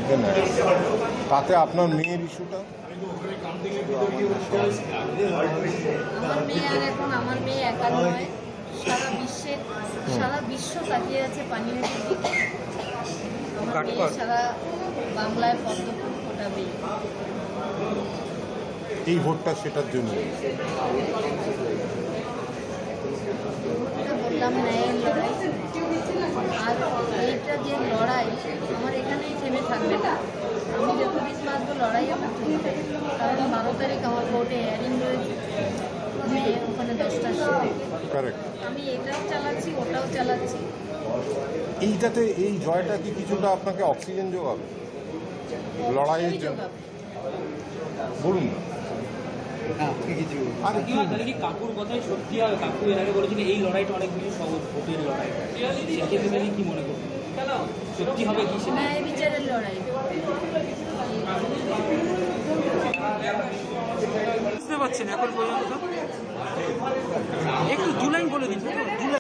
জিতবে না, তাতে আপনার মেয়ের ইস্যুটা আমার মেয়ে আর এখন আমার মেয়ে একা নয়, সারা বিশ্ব তাকিয়ে আছে পানিহাটির দিকে। আমার মেয়ে সারা বাংলায় পদ্মফুল ফোটাবে। এই ভোটটা সেটার জন্য। বললাম ন্যায়ের লড়াই, আর এইটা যে লড়াই আমার এখানেই থেমে থাকবে না। আমি যতদিন বাঁচবো লড়াই আমার চলবে, কারণ 12 তারিখ আমার কোর্টে হিয়ারিং রয়েছে, মেয়ে ওখানে 10টার সময়। আমি এটাও চালাচ্ছি, ওটাও চালাচ্ছি। এইটাতে এই জয়টা কি কিছুটা আপনাকে অক্সিজেন যোগাবে লড়াইয়ের জন্য? বলুন না। আর কি কাকুর কথাই সত্যি হয়? কাকু এর আগে বলেছেন এই লড়াইটা অনেক বেশি সহজ, ভোটের লড়াই। সেক্ষেত্রে কি মনে করছেন, সত্যি হবে কি সেটা? ন্যায় বিচারের লড়াই। বুঝতে পারছেন এখন পর্যন্ত? একটু 2 লাইন বলে দিন।